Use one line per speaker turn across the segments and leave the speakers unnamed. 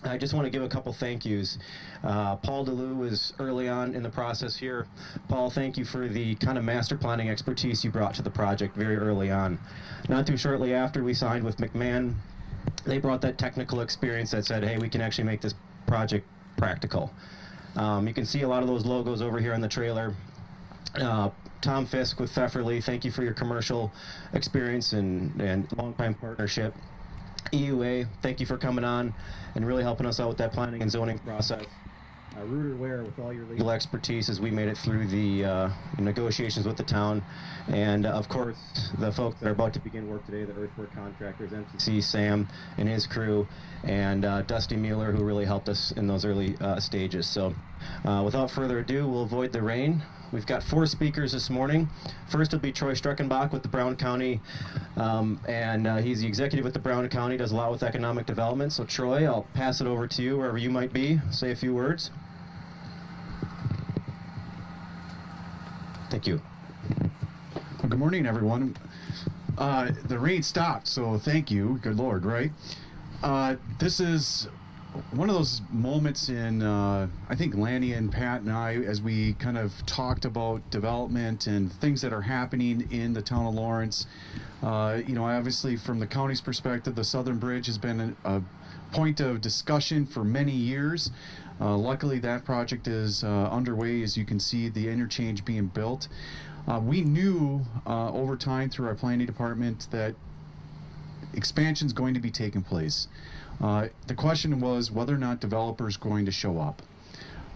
I just want to give a couple thank yous. Paul DeLu was early on in the process here. Paul, thank you for the kind of master planning expertise you brought to the project very early on. Not too shortly after we signed with McMahon, they brought that technical experience that said, hey, we can actually make this project practical. You can see a lot of those logos over here on the trailer. Tom Fisk with Pfefferly, thank you for your commercial experience and long-time partnership. EUA, thank you for coming on and really helping us out with that planning and zoning process. Rooter Ware with all your legal expertise as we made it through the negotiations with the town. And of course, the folks that are about to begin work today, the earthwork contractors, MCC, Sam and his crew, and Dusty Mueller, who really helped us in those early stages. So without further ado, we'll avoid the rain. We've got 4 speakers this morning. First will be Troy Streckenbach with the Brown County, and he's the executive with the Brown County, does a lot with economic development. So Troy, I'll pass it over to you wherever you might be. Say a few words. Thank you.
Well, good morning, everyone. The rain stopped, so thank you. Good Lord, right? This is one of those moments in, I think Lanny and Pat and I, as we kind of talked about development and things that are happening in the town of Lawrence, obviously from the county's perspective, the Southern Bridge has been a point of discussion for many years. Luckily, that project is underway. As you can see, the interchange being built. We knew over time through our planning department that expansion is going to be taking place. The question was whether or not developers are going to show up.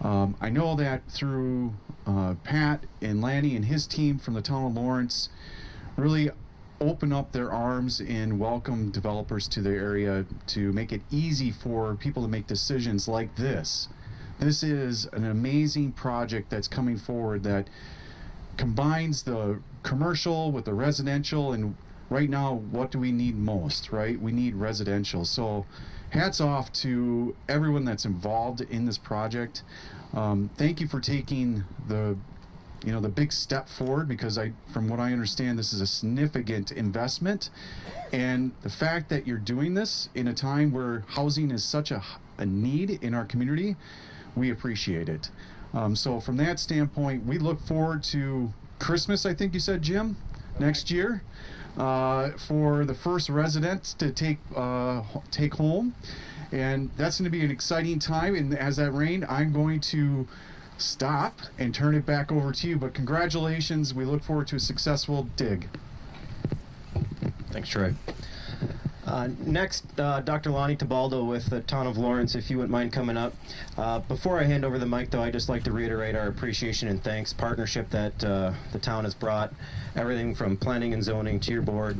I know that through Pat and Lanny and his team from the town of Lawrence really open up their arms and welcome developers to their area to make it easy for people to make decisions like this. This is an amazing project that's coming forward that combines the commercial with the residential, and right now, what do we need most, right? We need residential. So hats off to everyone that's involved in this project. Thank you for taking the big step forward, because from what I understand, this is a significant investment. And the fact that you're doing this in a time where housing is such a need in our community, we appreciate it. So from that standpoint, we look forward to Christmas, I think you said, Jim, next year, for the first residents to take home. And that's going to be an exciting time. And as that rain, I'm going to stop and turn it back over to you. But congratulations. We look forward to a successful dig.
Thanks, Troy. Next, Dr. Lonnie Tabaldo with the town of Lawrence, if you wouldn't mind coming up. Before I hand over the mic, though, I'd just like to reiterate our appreciation and thanks, partnership that the town has brought, everything from planning and zoning to your board,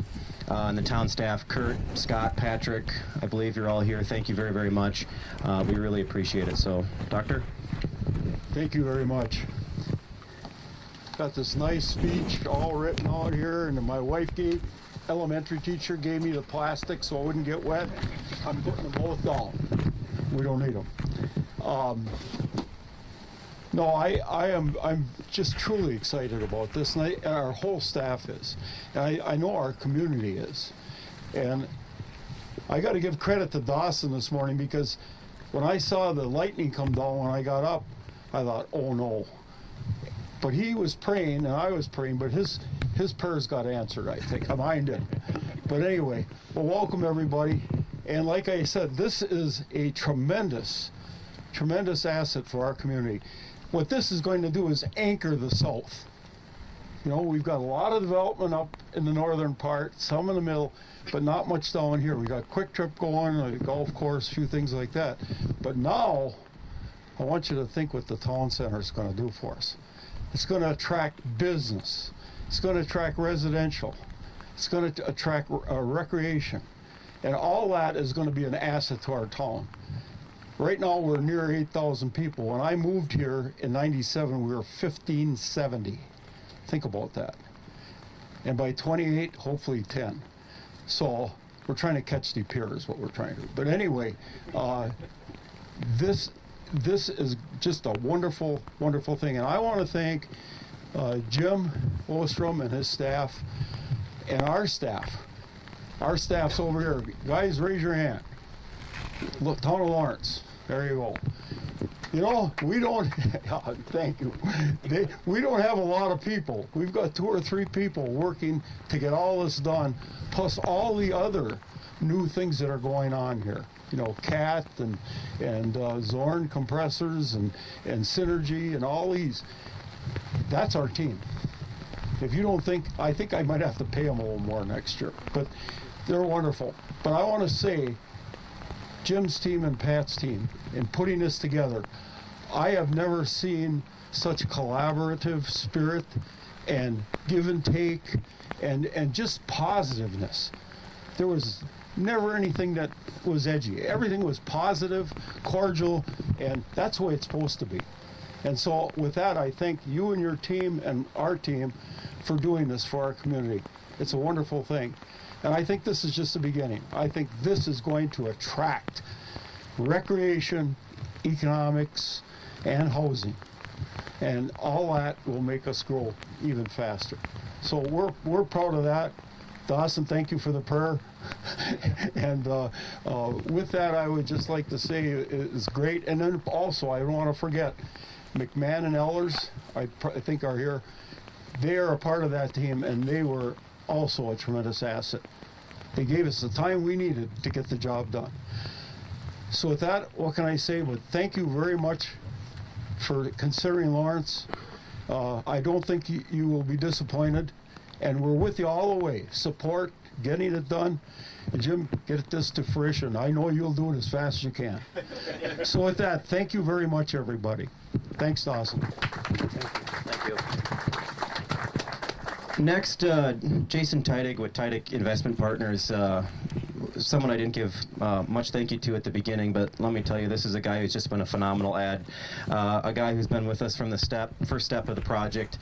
and the town staff, Kurt, Scott, Patrick, I believe you're all here. Thank you very, very much. We really appreciate it. So, Doctor?
Thank you very much. Got this nice speech all written out here, and my wife elementary teacher gave me the plastic so I wouldn't get wet. I'm putting them both down. We don't need them. No, I'm just truly excited about this, and our whole staff is. And I know our community is. And I got to give credit to Dawson this morning, because when I saw the lightning come down when I got up, I thought, oh no. But he was praying and I was praying, but his prayers got answered, I think. Mine didn't. But anyway, well, welcome everybody. And like I said, this is a tremendous asset for our community. What this is going to do is anchor the south. We've got a lot of development up in the northern part, some in the middle, but not much down here. We got Quick Trip going, a golf course, a few things like that. But now, I want you to think what the town center is going to do for us. It's going to attract business. It's going to attract residential. It's going to attract recreation. And all that is going to be an asset to our town. Right now, we're near 8,000 people. When I moved here in '97, we were 1,570. Think about that. And by 28, hopefully 10. So we're trying to catch the pier is what we're trying to do. But anyway, this is just a wonderful, wonderful thing. And I want to thank Jim Ostrom and his staff and our staff. Our staff's over here. Guys, raise your hand. Look, town of Lawrence. There you go. You know, we don't, thank you. We don't have a lot of people. We've got 2 or 3 people working to get all this done, plus all the other new things that are going on here. You know, CAT and Zorn compressors and Synergy and all these. That's our team. If you don't think, I think I might have to pay them a little more next year. But they're wonderful. But I want to say, Jim's team and Pat's team, in putting this together, I have never seen such collaborative spirit and give and take and just positiveness. There was never anything that was edgy. Everything was positive, cordial, and that's the way it's supposed to be. And so with that, I thank you and your team and our team for doing this for our community. It's a wonderful thing. And I think this is just the beginning. I think this is going to attract recreation, economics, and housing. And all that will make us grow even faster. So we're proud of that. Dawson, thank you for the prayer. And with that, I would just like to say it's great. And then also, I don't want to forget, McMahon and Ellers, I think are here. They are a part of that team, and they were also a tremendous asset. They gave us the time we needed to get the job done. So with that, what can I say? But thank you very much for considering Lawrence. I don't think you will be disappointed. And we're with you all the way. Support, getting it done. And Jim, get this to fruition. I know you'll do it as fast as you can. So with that, thank you very much, everybody. Thanks, Dawson.
Thank you. Next, Jason Teidig with Teidig Investment Partners. Someone I didn't give much thank you to at the beginning, but let me tell you, this is a guy who's just been a phenomenal ad. A guy who's been with us from the first step of the project,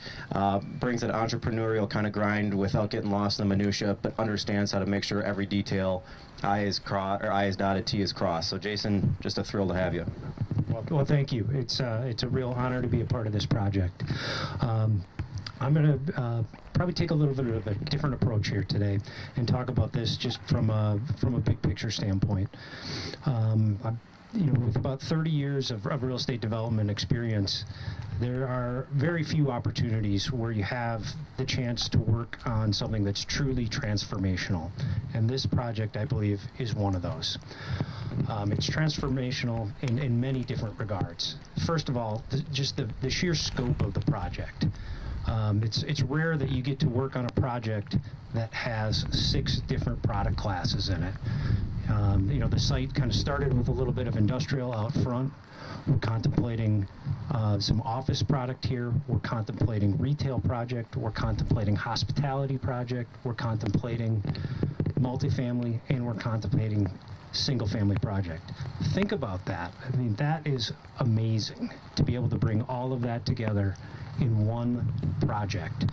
brings an entrepreneurial kind of grind without getting lost in the minutia, but understands how to make sure every detail I is dotted, T is crossed. So Jason, just a thrill to have you.
Well, thank you. It's a real honor to be a part of this project. I'm going to probably take a little bit of a different approach here today and talk about this just from a big picture standpoint. With about 30 years of real estate development experience, there are very few opportunities where you have the chance to work on something that's truly transformational. And this project, I believe, is one of those. It's transformational in many different regards. First of all, just the sheer scope of the project. It's rare that you get to work on a project that has 6 different product classes in it. The site kind of started with a little bit of industrial out front. We're contemplating some office product here. We're contemplating retail project. We're contemplating hospitality project. We're contemplating multifamily, and we're contemplating single-family project. Think about that. I mean, that is amazing to be able to bring all of that together in one project.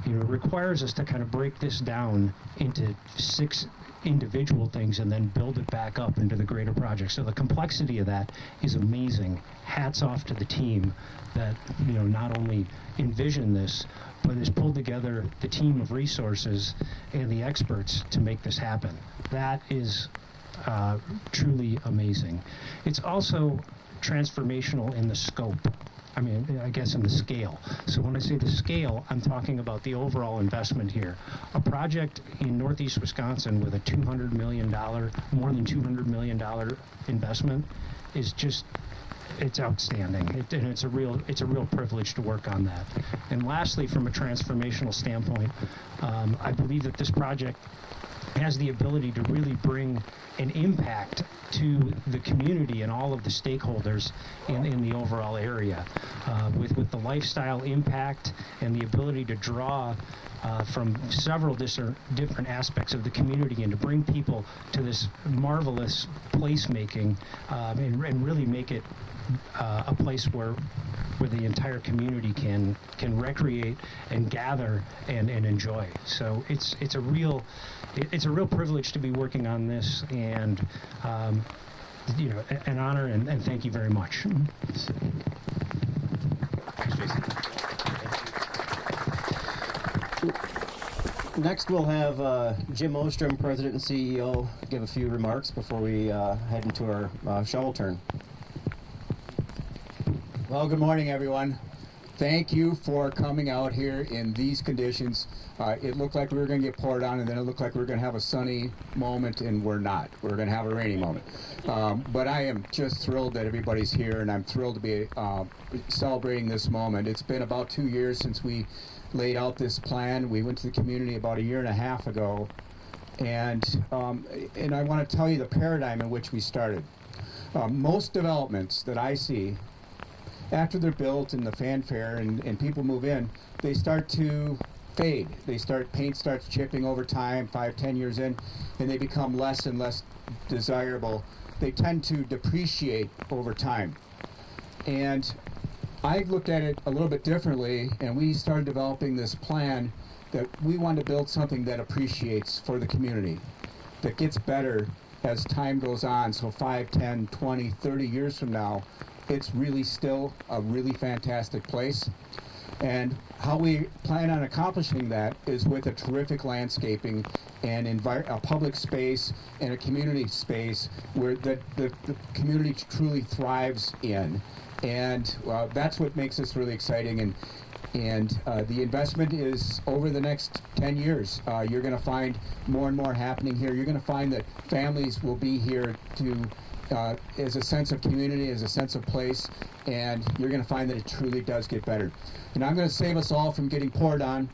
It requires us to kind of break this down into 6 individual things and then build it back up into the greater project. So the complexity of that is amazing. Hats off to the team that not only envisioned this, but has pulled together the team of resources and the experts to make this happen. That is truly amazing. It's also transformational in the scope. I guess in the scale. So when I say the scale, I'm talking about the overall investment here. A project in Northeast Wisconsin with a more than $200 million investment is just, it's outstanding. And it's a real privilege to work on that. And lastly, from a transformational standpoint, I believe that this project has the ability to really bring an impact to the community and all of the stakeholders in the overall area, with the lifestyle impact and the ability to draw from several different aspects of the community and to bring people to this marvelous placemaking and really make it a place where the entire community can recreate and gather and enjoy. So it's a real privilege to be working on this, and an honor, and thank you very much.
Next, we'll have Jim Ostrom, President and CEO, give a few remarks before we head into our shovel turn.
Well, good morning, everyone. Thank you for coming out here in these conditions. It looked like we were going to get poured on, and then it looked like we were going to have a sunny moment, and we're not. We're going to have a rainy moment. But I am just thrilled that everybody's here, and I'm thrilled to be celebrating this moment. It's been about 2 years since we laid out this plan. We went to the community about 1.5 years ago, and I want to tell you the paradigm in which we started. Most developments that I see, after they're built and the fanfare and people move in, they start to fade. Paint starts chipping over time, 5-10 years in, and they become less and less desirable. They tend to depreciate over time. And I looked at it a little bit differently, and we started developing this plan that we want to build something that appreciates for the community, that gets better as time goes on. So 5, 10, 20, 30 years from now, it's really still a really fantastic place. And how we plan on accomplishing that is with a terrific landscaping and a public space and a community space where the community truly thrives in. And that's what makes this really exciting. And the investment is over the next 10 years. You're going to find more and more happening here. You're going to find that families will be here to as a sense of community, as a sense of place, and you're going to find that it truly does get better. And I'm going to save us all from getting poured on,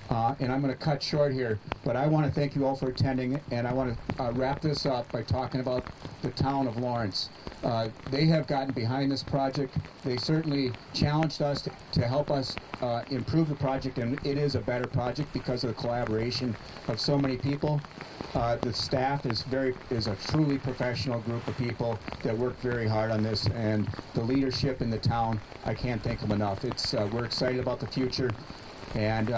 and I'm going to cut short here, but I want to thank you all for attending, and I want to wrap this up by talking about the town of Lawrence. They have gotten behind this project. They certainly challenged us to help us improve the project, and it is a better project because of the collaboration of so many people. The staff is a truly professional group of people that work very hard on this, and the leadership in the town, I can't thank them enough. We're excited about the future, and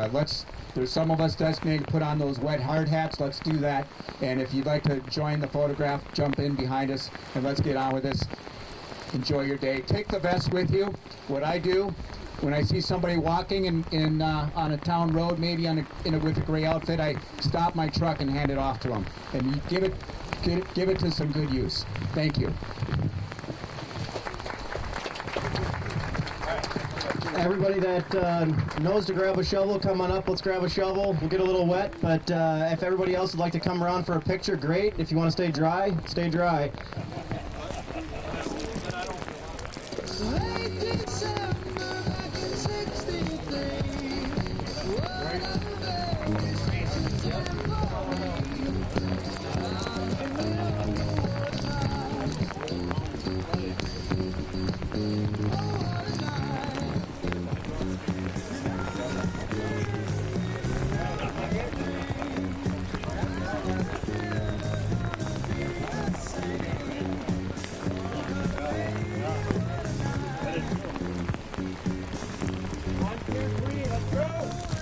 there's some of us designated to put on those wet hard hats. Let's do that. And if you'd like to join the photograph, jump in behind us, and let's get on with this. Enjoy your day. Take the vest with you. What I do when I see somebody walking on a town road, maybe with a gray outfit, I stop my truck and hand it off to them, and you give it to some good use. Thank you.
Everybody that knows to grab a shovel, come on up. Let's grab a shovel. We'll get a little wet, but if everybody else would like to come around for a picture, great. If you want to stay dry, stay dry.
One, two, three, let's go!